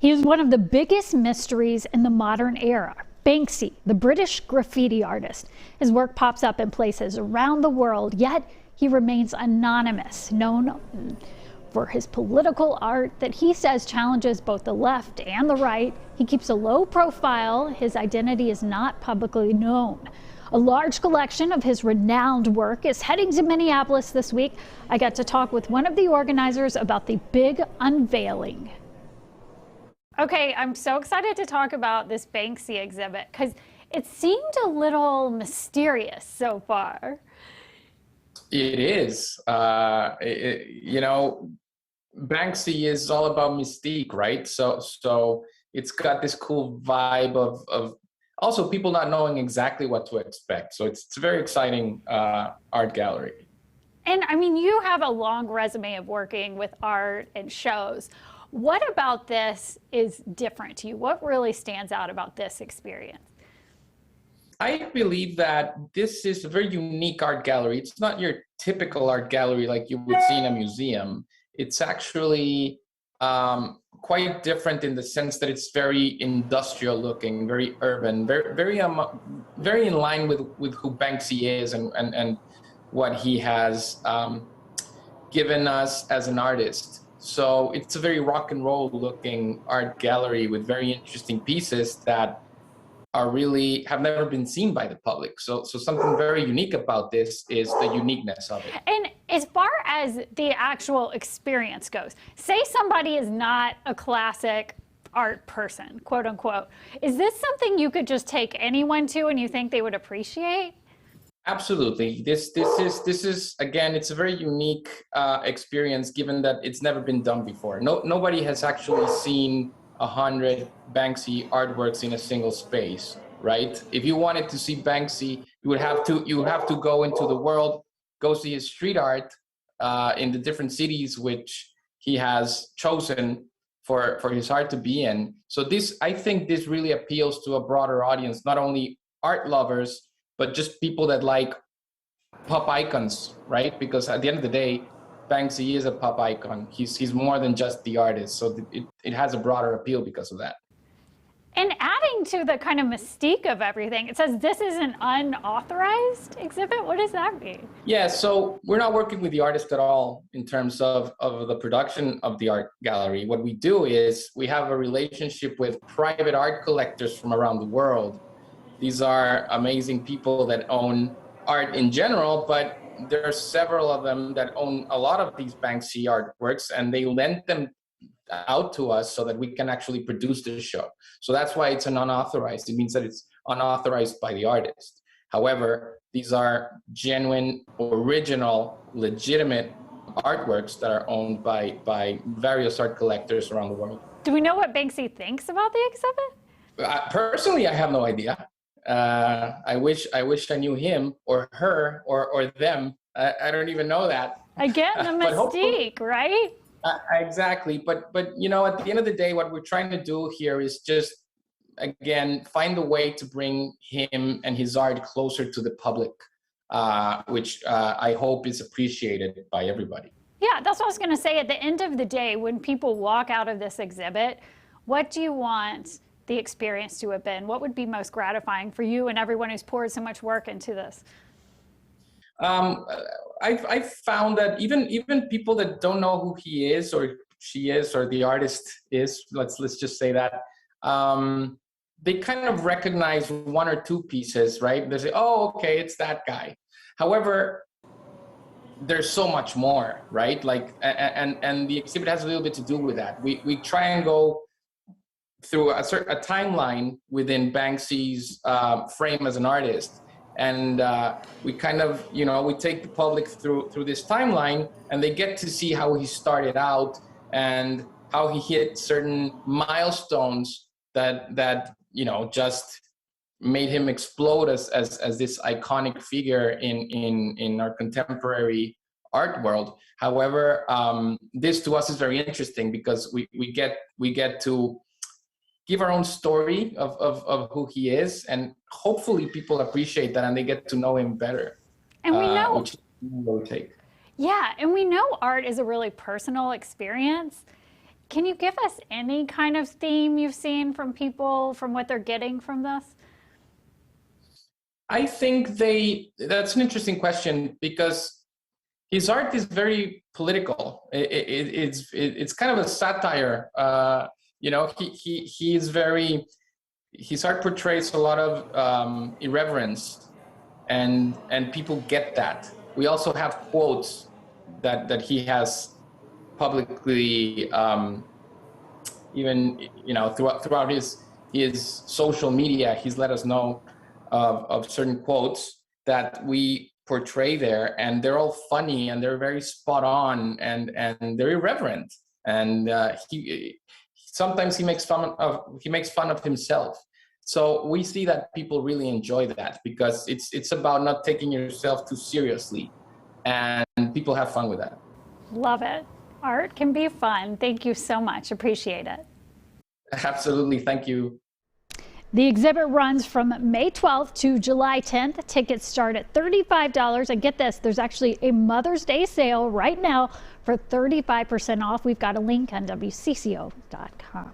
He is one of the biggest mysteries in the modern era. Banksy, the British graffiti artist. His work pops up in places around the world, yet he remains anonymous, known for his political art that he says challenges both the left and the right. He keeps a low profile. His identity is not publicly known. A large collection of his renowned work is heading to Minneapolis this week. I got to talk with one of the organizers about the big unveiling. Okay, I'm so excited to talk about this Banksy exhibit because it seemed a little mysterious so far. It is. Banksy is all about mystique, right? So it's got this cool vibe of also people not knowing exactly what to expect. So it's a very exciting art gallery. And I mean, you have a long resume of working with art and shows. What about this is different to you? What really stands out about this experience? I believe that this is a very unique art gallery. It's not your typical art gallery like you would see in a museum. It's actually quite different in the sense that it's very industrial looking, very urban, very in line with who Banksy is and what he has given us as an artist. So it's a very rock and roll looking art gallery with very interesting pieces that are really have never been seen by the public. So something very unique about this is the uniqueness of it. And as far as the actual experience goes, say somebody is not a classic art person, quote unquote, is this something you could just take anyone to and you think they would appreciate? Absolutely. This is again, it's a very unique experience given that it's never been done before. Nobody has actually seen 100 Banksy artworks in a single space, right? If you wanted to see Banksy, you would have to go into the world, go see his street art in the different cities which he has chosen for his art to be in. So I think this really appeals to a broader audience, not only art lovers, but just people that like pop icons, right? Because at the end of the day, Banksy is a pop icon. He's more than just the artist. So it has a broader appeal because of that. And adding to the kind of mystique of everything, it says this is an unauthorized exhibit. What does that mean? Yeah, so we're not working with the artist at all in terms of the production of the art gallery. What we do is we have a relationship with private art collectors from around the world. These are amazing people that own art in general, but there are several of them that own a lot of these Banksy artworks, and they lend them out to us so that we can actually produce the show. So that's why it's an unauthorized. It means that it's unauthorized by the artist. However, these are genuine, original, legitimate artworks that are owned by various art collectors around the world. Do we know what Banksy thinks about the exhibit? Personally, I have no idea. I wish I knew him or her or them. I don't even know that. Again, the mystique, right? Exactly. But at the end of the day, what we're trying to do here is just, again, find a way to bring him and his art closer to the public, which I hope is appreciated by everybody. Yeah, that's what I was going to say. At the end of the day, when people walk out of this exhibit, what do you want the experience to have been? What would be most gratifying for you and everyone who's poured so much work into this? I've found that even people that don't know who he is or she is or the artist is, let's just say that, they kind of recognize one or two pieces, right? They say, oh, okay, it's that guy. However, there's so much more, right? Like, and the exhibit has a little bit to do with that. We try and go through a timeline within Banksy's frame as an artist. And we kind of, we take the public through this timeline, and they get to see how he started out and how he hit certain milestones that just made him explode as this iconic figure in our contemporary art world. However, this to us is very interesting because we get to give our own story of who he is, and hopefully people appreciate that and they get to know him better. And we know, which will take. Yeah, and we know art is a really personal experience. Can you give us any kind of theme you've seen from people, from what they're getting from this? I think that's an interesting question because his art is very political. It's kind of a satire. You know, he is very, his art portrays a lot of irreverence, and people get that. We also have quotes that he has publicly, even, you know, throughout his social media, he's let us know of certain quotes that we portray there, and they're all funny and they're very spot on, and they're irreverent, and he sometimes he makes fun of himself. So we see that people really enjoy that because it's about not taking yourself too seriously, and people have fun with that. Love it. Art can be fun. Thank you so much. Appreciate it. Absolutely. Thank you. The exhibit runs from May 12th to July 10th. Tickets start at $35. And get this, there's actually a Mother's Day sale right now for 35% off. We've got a link on WCCO.com.